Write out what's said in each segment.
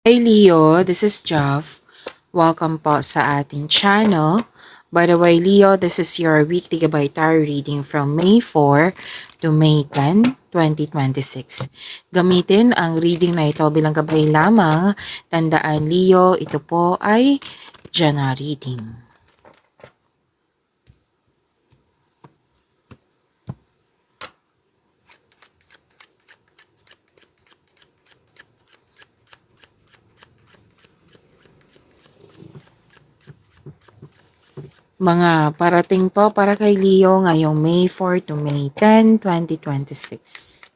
Hey Leo, this is Jeff. Welcome po sa ating channel. By the way, Leo, this is your weekly gabay tarot reading from May 4 to May 10, 2026. Gamitin ang reading na ito bilang gabay lamang. Tandaan, Leo, ito po ay general reading. Mga parating po para kay Leo ngayong May 4 to May 10, 2026.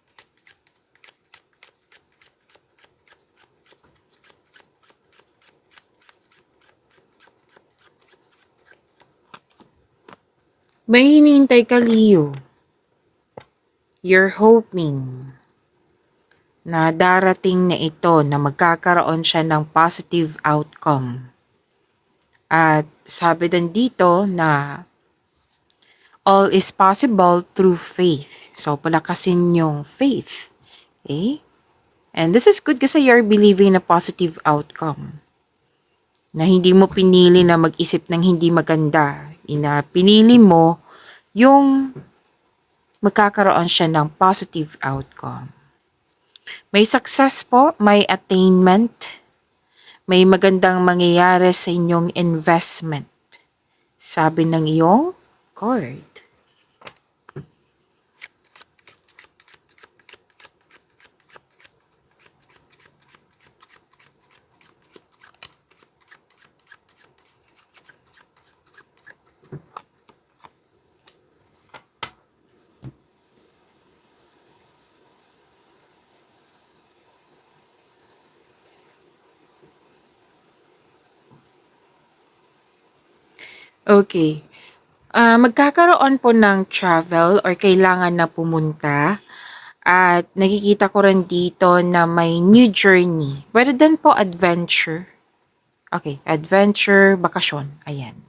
May hinihintay ka, Leo. You're hoping na darating na ito na magkakaroon siya ng positive outcome. At sabi din dito na all is possible through faith. So, palakasin yung faith. Okay? And this is good kasi you're believing in a positive outcome. Na hindi mo pinili na mag-isip ng hindi maganda. Pinili mo yung magkakaroon siya ng positive outcome. May success po, may attainment, may magandang mangyayari sa inyong investment. Sabi ng iyong card. Okay. Magkakaroon po ng travel or kailangan na pumunta. At nakikita ko rin dito na may new journey. Pwede din po adventure. Okay, adventure, bakasyon. Ayan.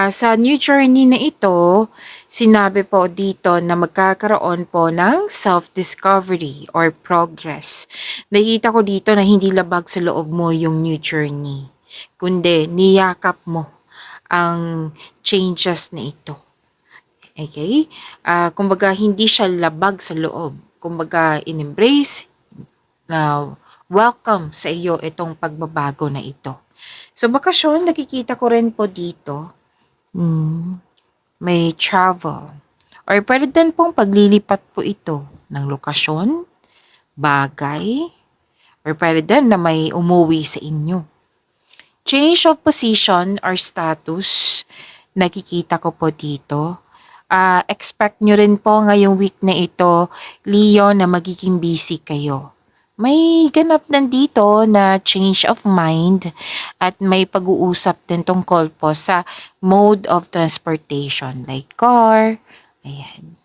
Sa new journey na ito, sinabi po dito na magkakaroon po ng self-discovery or progress. Nakikita ko dito na hindi labag sa loob mo yung new journey, kundi niyakap mo ang changes na ito. Okay? Kumbaga, hindi siya labag sa loob. Kumbaga, in-embrace na welcome sa iyo itong pagbabago na ito. So, bakasyon, nakikita ko rin po dito, may travel. Or pwede din pong paglilipat po ito ng lokasyon, bagay, or pwede din na may umuwi sa inyo. Change of position or status, nakikita ko po dito. Expect nyo rin po ngayong week na ito, Leo, na magiging busy kayo. May ganap nandito na change of mind at may pag-uusap din tungkol po sa mode of transportation like car. Ayan.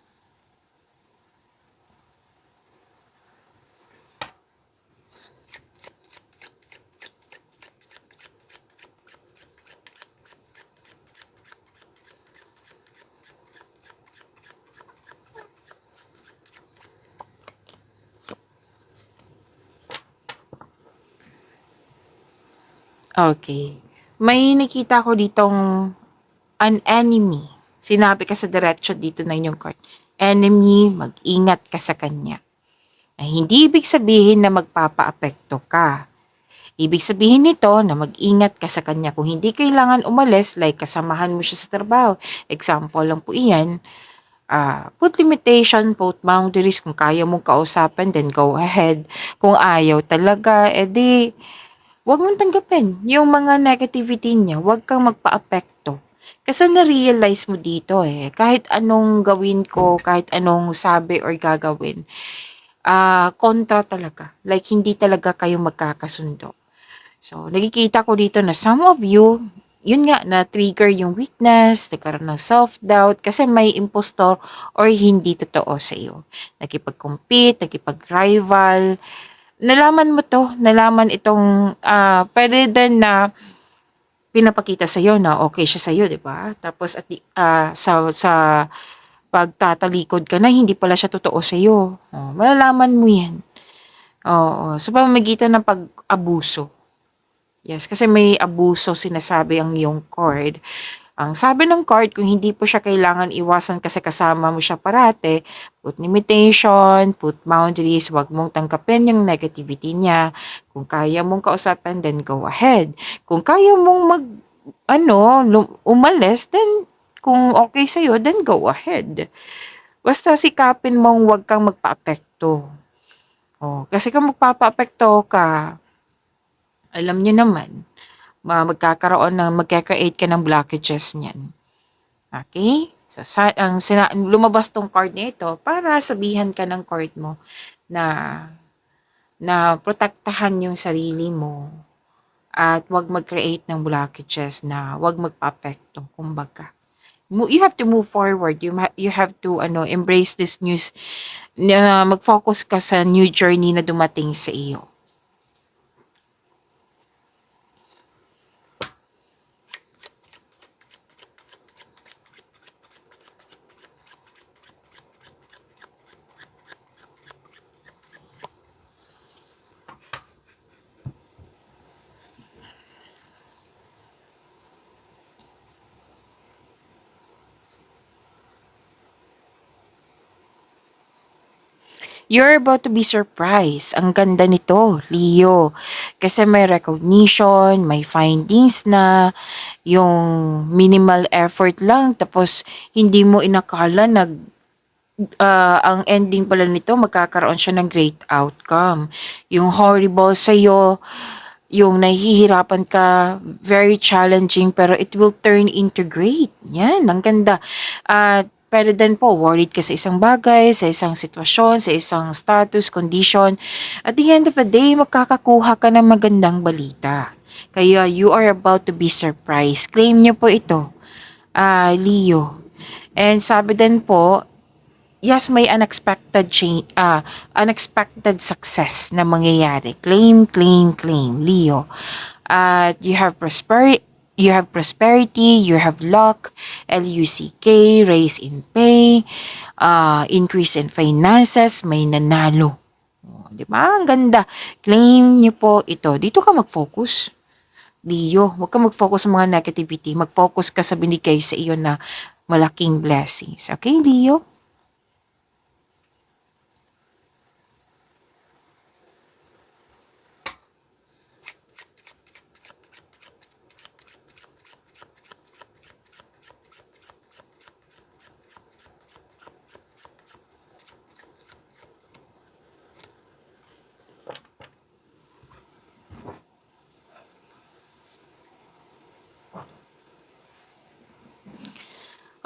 Okay. May nakita ko ditong an enemy. Sinabi ka sa diretso dito na inyong card. Enemy, mag-ingat ka sa kanya. Hindi ibig sabihin na magpapaapekto ka. Ibig sabihin nito na mag-ingat ka sa kanya. Kung hindi kailangan umalis, like kasamahan mo siya sa trabaho. Example lang po iyan. Put limitation, put boundaries. Kung kaya mong kausapin, then go ahead. Kung ayaw talaga, edi huwag mong tanggapin yung mga negativity niya. Huwag kang magpa-apekto. Kasi na-realize mo dito kahit anong gawin ko, kahit anong sabi or gagawin, kontra talaga. Like, hindi talaga kayo magkakasundo. So, nakikita ko dito na some of you, yun nga, na-trigger yung weakness, nagkaroon ng self-doubt, kasi may impostor or hindi totoo sa iyo. Nakipag-compete, nakipag-rival, nalaman mo to, nalaman itong, pwede din na pinapakita sa iyo na okay siya sa iyo, 'di ba? Tapos at sa pagtatalikod ka na hindi pala siya totoo sa iyo. Malalaman mo 'yan. Oo, sa pamamagitan ng abuso. Yes, kasi may abuso sinasabi ang iyong card. Ang sabi ng card, kung hindi po siya kailangan iwasan kasi kasama mo siya parate, put limitation, put boundaries, wag mong tangkapin yung negativity niya. Kung kaya mong kausapin, then go ahead. Kung kaya mong umalis, then kung okay sa'yo, then go ahead. Basta sikapin mong wag kang magpa-apekto. Oh, kasi kung magpapa-apekto ka, alam niyo naman, magkaka-create ka ng blockages niyan. Okay? So, lumabas tong card na ito para sabihan ka ng card mo na protektahan yung sarili mo at wag mag-create ng blockages na wag magpa-apekto, kumbaga. You have to move forward. You have to embrace this news na mag-focus ka sa new journey na dumating sa iyo. You're about to be surprised. Ang ganda nito, Leo. Kasi may recognition, may findings na, yung minimal effort lang, tapos hindi mo inakala ang ending pala nito, magkakaroon siya ng great outcome. Yung horrible sa'yo, yung nahihirapan ka, very challenging, pero it will turn into great. Yan, ang ganda. At pwede din po, worried ka sa isang bagay, sa isang sitwasyon, sa isang status, condition. At the end of the day, makakakuha ka ng magandang balita. Kaya you are about to be surprised. Claim niyo po ito, Leo. And sabi din po, yes, may unexpected success na mangyayari. Claim, claim, claim, Leo. At you have prosperity, you have luck, LUCK, raise in pay, increase in finances, may nanalo. Di ba? Ang ganda. Claim niyo po ito. Dito ka mag-focus. Leo, huwag ka mag-focus sa mga negativity. Mag-focus ka sa binigay sa iyo na malaking blessings. Okay, Leo?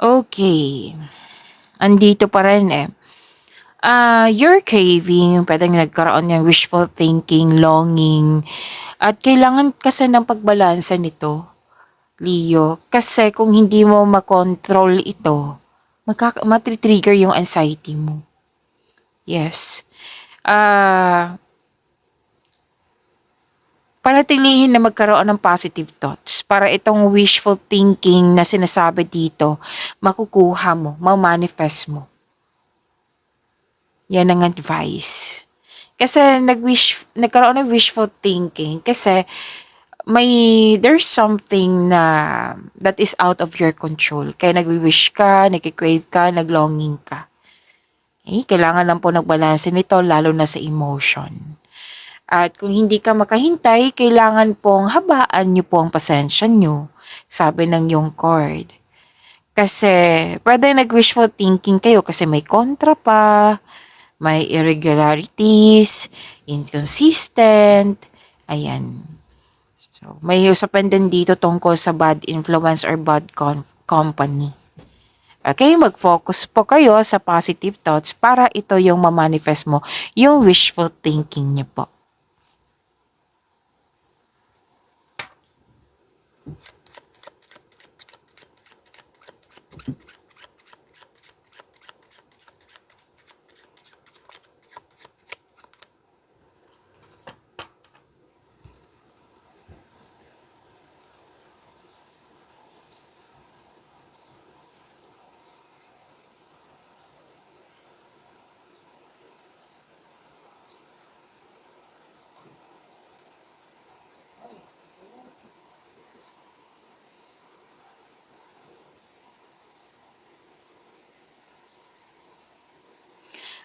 Okay. Andito pa rin eh. You're craving, pwedeng nagkaroon ng wishful thinking, longing, at kailangan kasi ng pagbalansa nito, Leo. Kasi kung hindi mo makontrol ito, matritrigger yung anxiety mo. Yes. Panatilihin na magkaroon ng positive thoughts para itong wishful thinking na sinasabi dito, makukuha mo, ma-manifest mo. Yan ang advice. Kasi nagkaroon ng wishful thinking kasi there's something that is out of your control. Kaya nagwi-wish ka, nagki-crave ka, naglonging ka. Kailangan lang po nagbalanse nito lalo na sa emotion. At kung hindi ka makahintay, kailangan pong habaan niyo po ang pasensya niyo, sabi ng yung card. Kasi pwede nag-wishful thinking kayo kasi may kontra pa, may irregularities, inconsistent, ayan. So, may usapan din dito tungkol sa bad influence or bad company. Okay, mag-focus po kayo sa positive thoughts para ito yung ma-manifest mo, yung wishful thinking niyo po.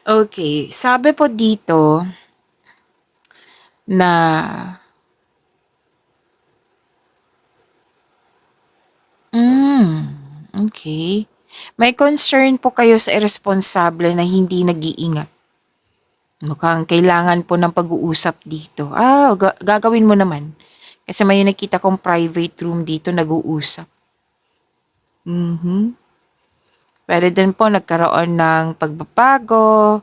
Okay, sabi po dito na, hmm, okay. May concern po kayo sa iresponsable na hindi nag-iingat. Mukhang kailangan po ng pag-uusap dito. Gagawin mo naman. Kasi may nakita kong private room dito nag-uusap. Mhm. Puwede din po nagkaroon ng pagbabago,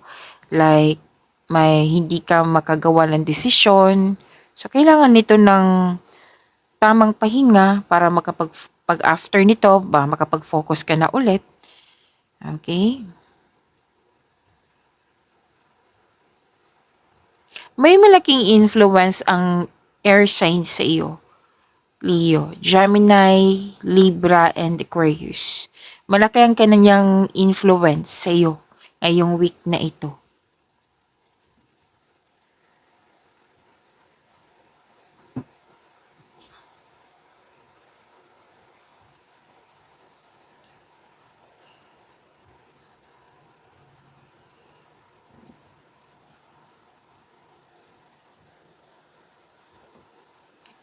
like may hindi ka makagawa ng desisyon. So, kailangan nito ng tamang pahinga para pag after nito ba makapag-focus ka na ulit. Okay? May malaking influence ang air signs sa iyo. Leo, Gemini, Libra, and Aquarius. Malaki ang kanyang influence sa iyo ngayong week na ito.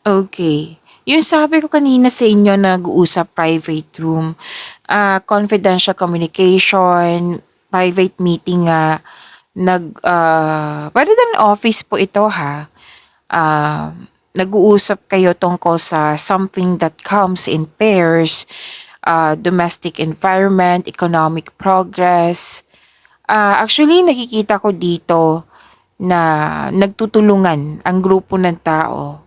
Okay. Yung sabi ko kanina sa inyo na nag-uusap private room, confidential communication, private meeting nga, pwede din office po ito ha. Ah, Nag-uusap kayo tungkol sa something that comes in pairs, domestic environment, economic progress. Actually, nakikita ko dito na nagtutulungan ang grupo ng tao.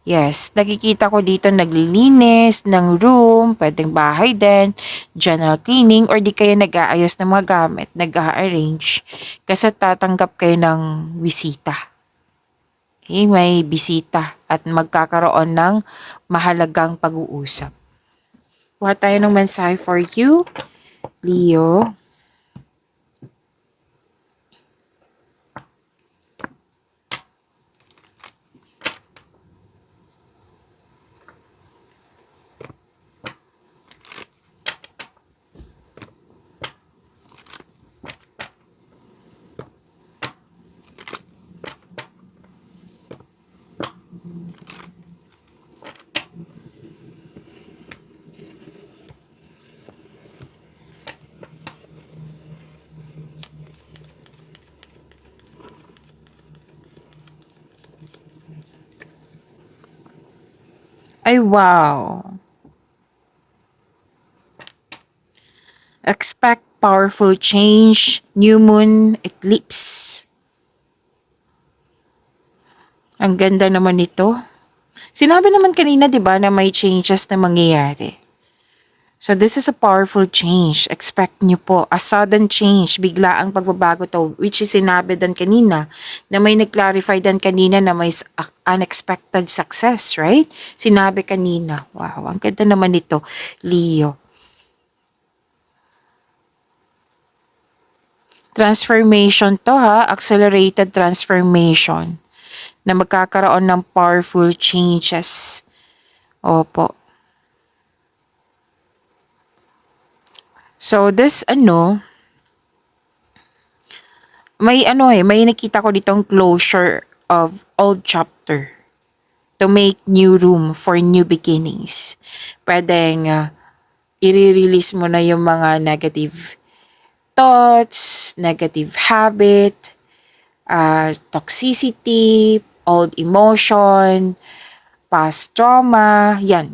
Yes, nakikita ko dito naglilinis ng room, pwedeng bahay din, general cleaning, or di kaya nag-aayos ng mga gamit, nag-a-arrange. Kasi tatanggap kayo ng bisita. Okay, may bisita at magkakaroon ng mahalagang pag-uusap. Kuha tayo ng mensahe for you, Leo. Ay, wow. Expect powerful change, new moon, eclipse. Ang ganda naman nito. Sinabi naman kanina 'di ba na may changes na mangyayari. So this is a powerful change. Expect nyo po a sudden change, bigla ang pagbabago to, which is sinabi din kanina na may nag-clarify din kanina na may unexpected success, right? Sinabi kanina. Wow, ang ganda naman nito, Leo. Transformation to ha, accelerated transformation na magkakaroon ng powerful changes. Opo. So this may nakita ko ditong closure of old chapter to make new room for new beginnings. Pwedeng i-release mo na yung mga negative thoughts, negative habit, toxicity, old emotion, past trauma, yan.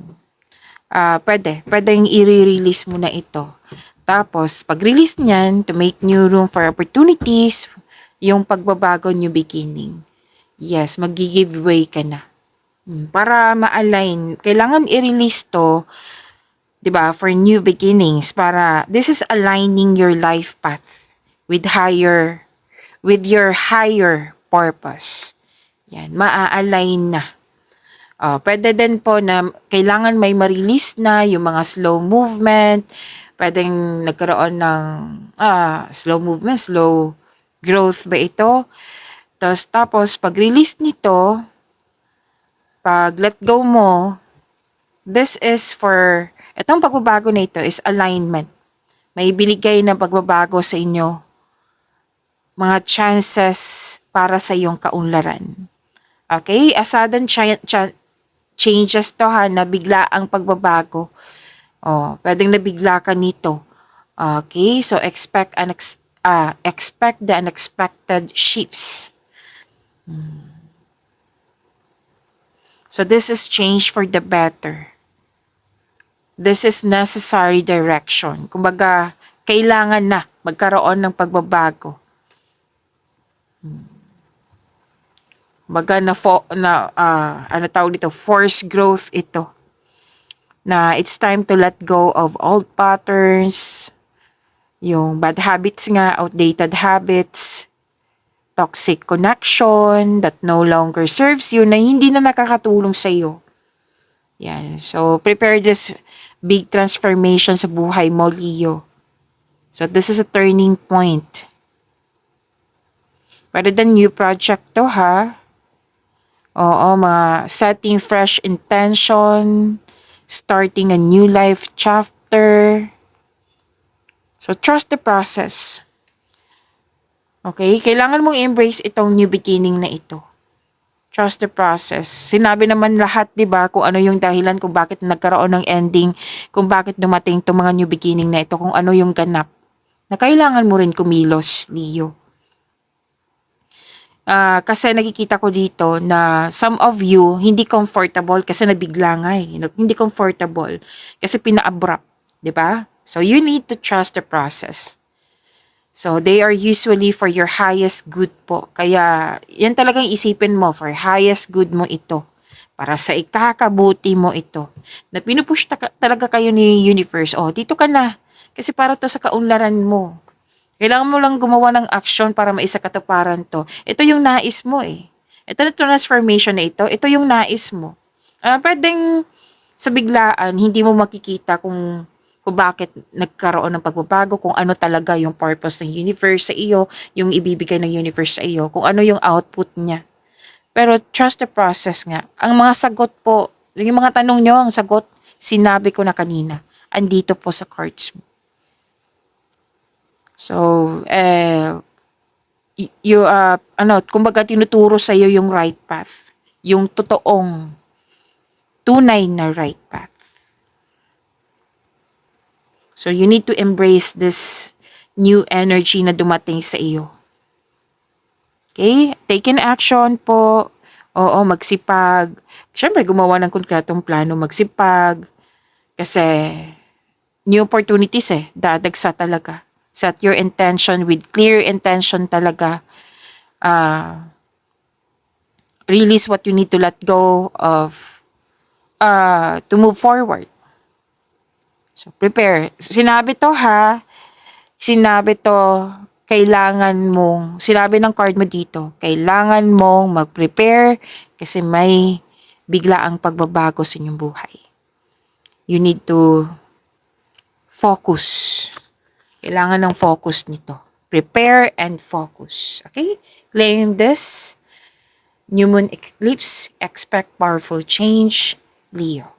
Pwedeng i-release mo na ito. Tapos, pag-release niyan, to make new room for opportunities, yung pagbabago, new beginning. Yes, mag-give way ka na. Para ma-align, kailangan i-release to, 'di ba, for new beginnings, para this is aligning your life path with your higher purpose. Yan, maa-align na. Pwede din po na kailangan may ma-release na yung mga slow movement, pwedeng nagkaroon ng slow movement, slow growth ba ito? Tapos pag-release nito, pag let go mo, itong pagbabago na ito is alignment. May binigay na pagbabago sa inyo. mga chances para sa iyong kaunlaran. Okay? A sudden changes to ha, na bigla ang pagbabago. Pwedeng nabigla ka nito. Okay? So, expect the unexpected shifts. So, this is change for the better. This is necessary direction. Kumbaga, kailangan na magkaroon ng pagbabago. Kumbaga, ano tawag dito, forced growth ito. Na it's time to let go of old patterns, yung bad habits nga, outdated habits, toxic connection that no longer serves you, na hindi na nakakatulong sa iyo. Yan. So, prepare this big transformation sa buhay mo, Leo. So, this is a turning point. Rather than new project to, ha? Oo, mga setting fresh intention, starting a new life chapter. So, trust the process. Okay? Kailangan mong embrace itong new beginning na ito. Trust the process. Sinabi naman lahat, di ba, kung ano yung dahilan kung bakit nagkaroon ng ending, kung bakit dumating itong mga new beginning na ito, kung ano yung ganap. Na kailangan mo rin kumilos, Leo. Kasi nakikita ko dito na some of you hindi comfortable kasi nabigla nga eh. Hindi comfortable kasi pina-abrupt, 'di ba? So you need to trust the process. So they are usually for your highest good po. Kaya yan talagang isipin mo, for highest good mo ito. Para sa ikakabuti mo ito. Na pinupush talaga kayo ni universe. Dito ka na. Kasi para to sa kaunlaran mo. Kailangan mo lang gumawa ng action para maisakatuparan to. Ito yung nais mo eh. Ito na transformation na ito yung nais mo. Pwedeng sa biglaan, hindi mo makikita kung bakit nagkaroon ng pagbabago, kung ano talaga yung purpose ng universe sa iyo, yung ibibigay ng universe sa iyo, kung ano yung output niya. Pero trust the process nga. Ang mga sagot po, yung mga tanong nyo, ang sagot, sinabi ko na kanina, andito po sa cards mo. So, kumbaga tinuturo sa iyo yung right path. Yung totoong, tunay na right path. So, you need to embrace this new energy na dumating sa iyo. Okay? Take an action po. Oo, magsipag. Siyempre, gumawa ng konkretong plano, magsipag. Kasi, new opportunities dadagsa talaga. Set your intention with clear intention talaga. Release what you need to let go of to move forward. So, prepare. Sinabi to ha, sinabi ng card mo dito, kailangan mong mag-prepare kasi may biglaang pagbabago sa inyong buhay. You need to focus. Kailangan ng focus nito. Prepare and focus. Okay? Claim this. New moon eclipse. Expect powerful change. Leo.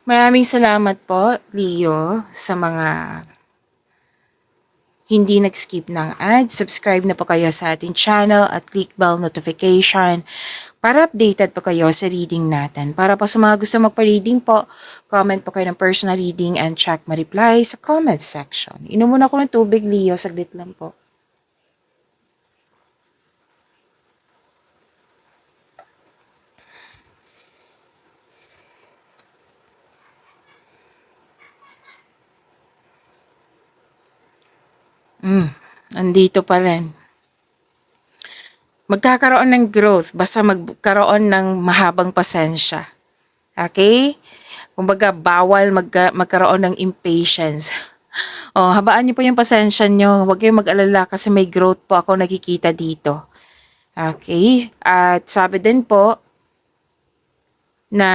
Maraming salamat po, Leo, sa mga hindi nag-skip ng ads, subscribe na po kayo sa ating channel at click bell notification para updated po kayo sa reading natin. Para po sa mga gusto magpa-reading po, comment po kayo ng personal reading and check ma-reply sa comment section. Inom muna ako ng tubig, Leo. Saglit lang po. Nandito pa rin. Magkakaroon ng growth, basta magkaroon ng mahabang pasensya. Okay? Kumbaga, bawal magkaroon ng impatience. Habaan niyo po yung pasensya niyo. Huwag kayong mag-alala kasi may growth po ako nakikita dito. Okay? At sabi din po na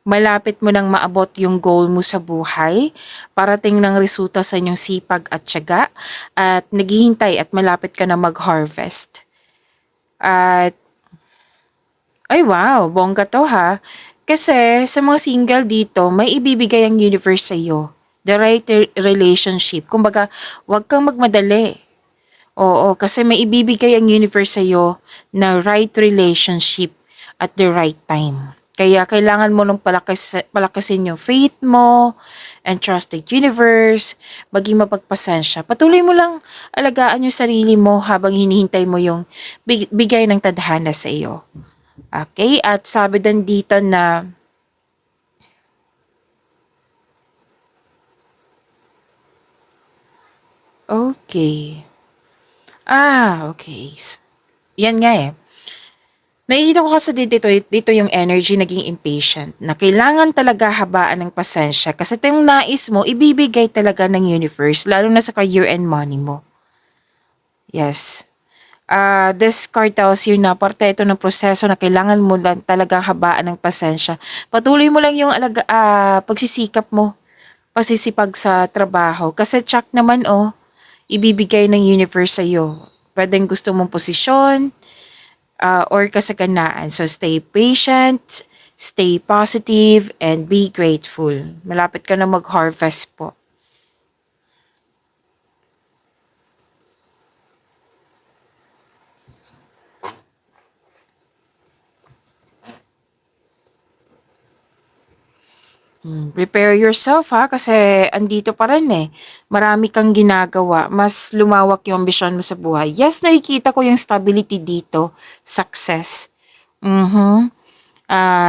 malapit mo nang maabot yung goal mo sa buhay, parating ng resulta sa inyong sipag at tiyaga, at naghihintay at malapit ka na mag-harvest. At, ay wow, bongga to ha. Kasi sa mga single dito, may ibibigay ang universe sa iyo. The right relationship. Kumbaga, huwag kang magmadali. Oo, kasi may ibibigay ang universe sa iyo na right relationship at the right time. Kaya kailangan mo nung palakasin yung faith mo and trust the universe, maging mapagpasensya. Patuloy mo lang alagaan yung sarili mo habang hinihintay mo yung bigay ng tadhana sa iyo. Okay? At sabi din dito na okay. Okay. Yan nga eh. Nakikita ko kasi dito yung energy naging impatient na kailangan talaga habaan ng pasensya kasi ito yung nais mo, ibibigay talaga ng universe lalo na sa career and money mo. Yes. This card tells you na parte ito ng proseso na kailangan mo lang talaga habaan ng pasensya. Patuloy mo lang yung pagsisikap mo, pasisipag sa trabaho kasi check naman ibibigay ng universe sa'yo. Pwedeng gusto mong posisyon, or kasaganaan. So, stay patient, stay positive, and be grateful. Malapit ka na mag-harvest po. Prepare yourself ha, kasi andito pa rin eh. Marami kang ginagawa, mas lumawak yung ambisyon mo sa buhay. Yes, nakikita ko yung stability dito, success.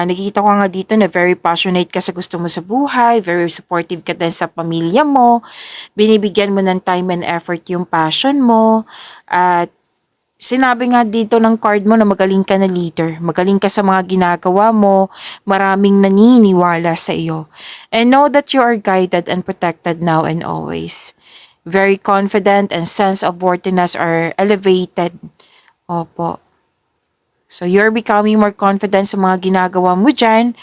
Nakikita ko nga dito na very passionate ka sa gusto mo sa buhay, very supportive ka din sa pamilya mo, binibigyan mo ng time and effort yung passion mo, at sinabi nga dito ng card mo na magaling ka na leader, magaling ka sa mga ginagawa mo, maraming naniniwala sa iyo. And know that you are guided and protected now and always. Very confident and sense of worthiness are elevated. Opo. So you're becoming more confident sa mga ginagawa mo dyan,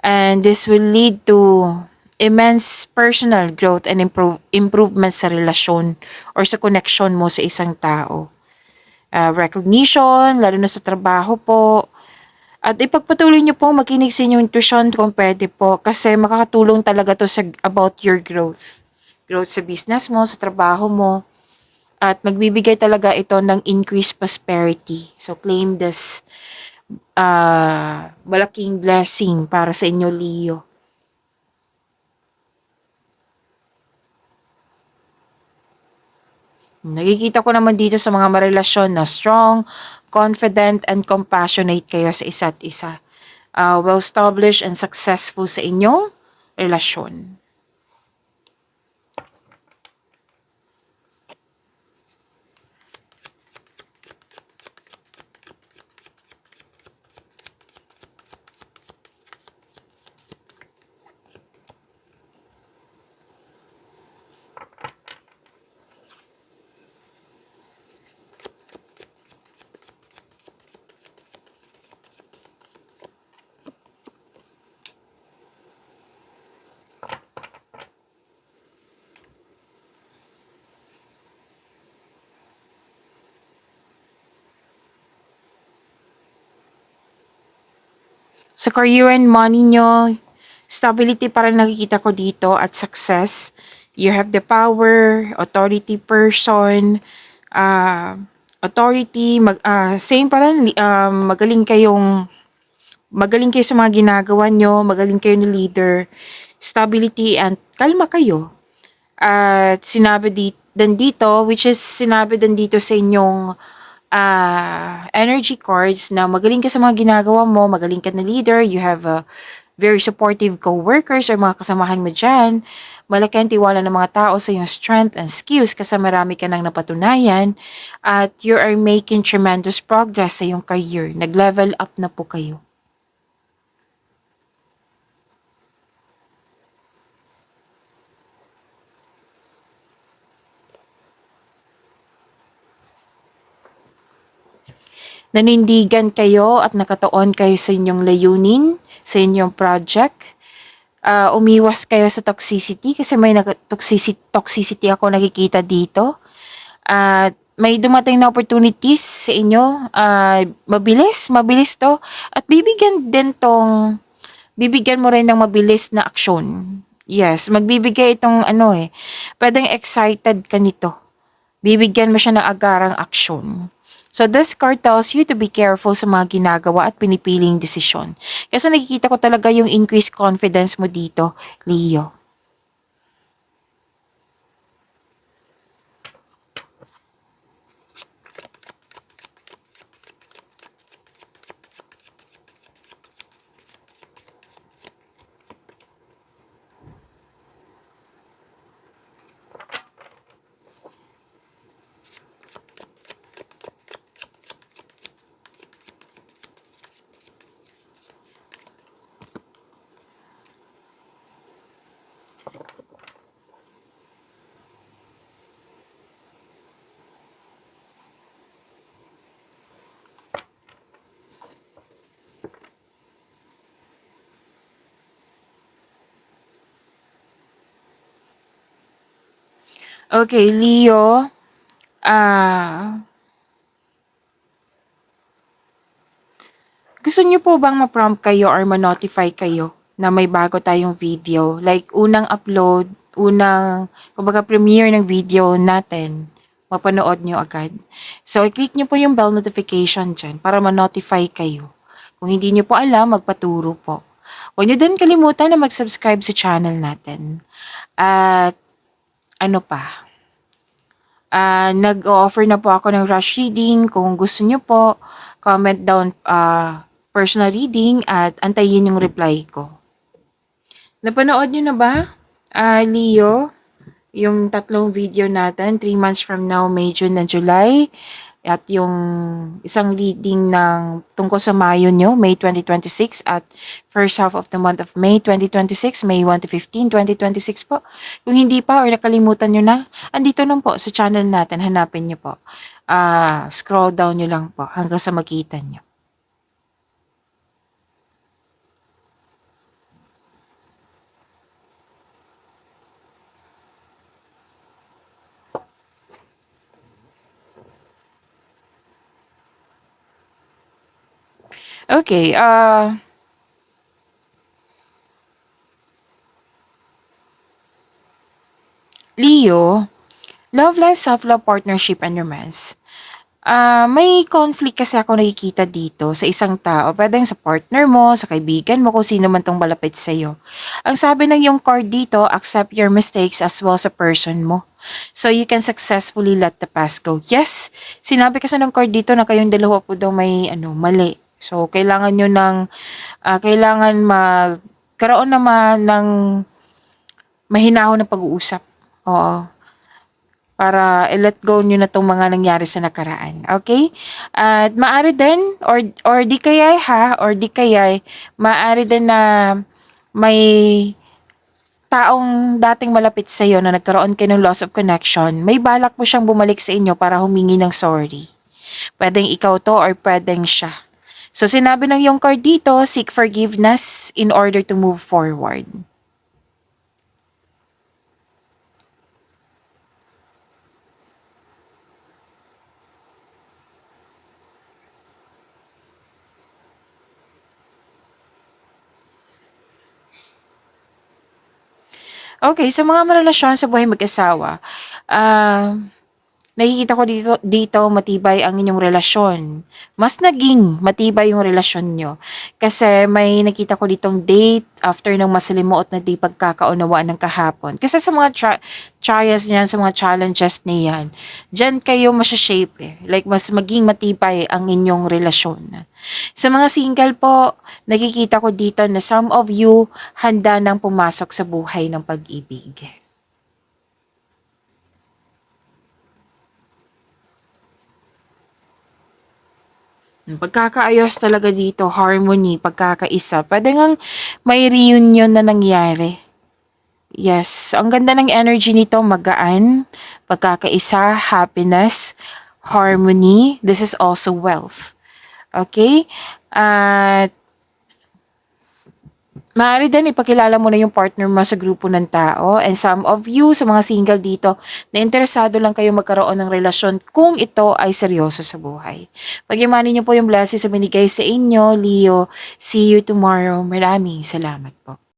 and this will lead to immense personal growth and improvement sa relasyon or sa connection mo sa isang tao. Recognition, lalo na sa trabaho po. At ipagpatuloy nyo po makinig sa inyong intuition kung pwede po kasi makakatulong talaga to sa about your growth. Growth sa business mo, sa trabaho mo. At magbibigay talaga ito ng increased prosperity. So claim this malaking blessing para sa inyo, Leo. Nakikita ko naman dito sa mga marelasyon na strong, confident, and compassionate kayo sa isa't isa. Well-established and successful sa inyong relasyon. Sa career and money nyo, stability parang nakikita ko dito at success. You have the power, authority person, uh, same parang magaling kayo sa mga ginagawa nyo, magaling kayo ni leader, stability and kalma kayo. At sinabi dito, which is sinabi din dito sa inyong energy cards na magaling ka sa mga ginagawa mo, magaling ka na leader, you have a very supportive co-workers or mga kasamahan mo dyan, malaki ang tiwala ng mga tao sa iyong strength and skills kasi marami ka nang napatunayan at you are making tremendous progress sa iyong career. Nag-level up na po kayo. Nanindigan kayo at nakatuon kayo sa inyong layunin, sa inyong project. Umiwas kayo sa toxicity kasi may toxicity ako nakikita dito. At may dumating na opportunities sa inyo. Mabilis to. At bibigyan mo rin ng mabilis na aksyon. Yes, magbibigay itong pwedeng excited ka nito. Bibigyan mo siya ng agarang aksyon. So this card tells you to be careful sa mga ginagawa at pinipiling desisyon. Kasi nakikita ko talaga yung increased confidence mo dito, Leo. Okay, Leo. Ah, gusto niyo po bang ma-prompt kayo or ma-notify kayo na may bago tayong video? Like, unang upload, kumbaga premiere ng video natin, mapanood nyo agad. So, i-click nyo po yung bell notification dyan para ma-notify kayo. Kung hindi nyo po alam, magpaturo po. Huwag nyo din kalimutan na mag-subscribe sa channel natin. At ano pa? Nag-o-offer na po ako ng rush reading. Kung gusto nyo po, comment down personal reading at antayin yung reply ko. Napanood nyo na ba, Leo? Yung tatlong video natin, 3 months from now, May, June, and July. At yung isang reading ng tungkol sa Mayo nyo, May 2026 at first half of the month of May 2026, May 1 to 15, 2026 po. Kung hindi pa or nakalimutan nyo na, andito lang po sa channel natin, hanapin nyo po. Scroll down nyo lang po hanggang sa makita nyo. Okay, Leo, love life, self-love, partnership, and romance. May conflict kasi ako nakikita dito sa isang tao. Pwedeng sa partner mo, sa kaibigan mo, kung sino man tong malapit sa'yo. Ang sabi ng yung card dito, accept your mistakes as well sa person mo. So you can successfully let the past go. Yes, sinabi kasi ng card dito na kayong dalawa po daw may mali. So kailangan nyo kailangan magkaroon naman ng mahinahon na pag-uusap. Oo, para i-let go nyo na tong mga nangyari sa nakaraan. Okay? At maaari din, or di kaya maaari din na may taong dating malapit sa iyo na nagkaroon kayo ng loss of connection, may balak mo siyang bumalik sa inyo para humingi ng sorry. Pwedeng ikaw to or pwedeng siya. So sinabi ng yung card dito, seek forgiveness in order to move forward. Okay, sa mga marelasyon sa buhay mag-asawa, ah, nakikita ko dito matibay ang inyong relasyon. Mas naging matibay yung relasyon niyo. Kasi may nakita ko ditong date after ng masalimuot na di pagkakaunawaan ng kahapon. Kasi sa mga trials niyan, sa mga challenges niyan, diyan kayo masha-shape eh. Like mas maging matibay ang inyong relasyon. Sa mga single po, nakikita ko dito na some of you handa nang pumasok sa buhay ng pag-ibig. Pagkakaayos talaga dito, harmony, pagkakaisa. Puwede ngang may reunion na nangyari. Yes, ang ganda ng energy nito, magaan, pagkakaisa, happiness, harmony. This is also wealth. Okay? At maaari din ipakilala mo na yung partner mo sa grupo ng tao, and some of you sa mga single dito na interesado lang kayo magkaroon ng relasyon kung ito ay seryoso sa buhay. Pag-imanin niyo po yung blessings sa binigay sa inyo, Leo. See you tomorrow. Maraming salamat po.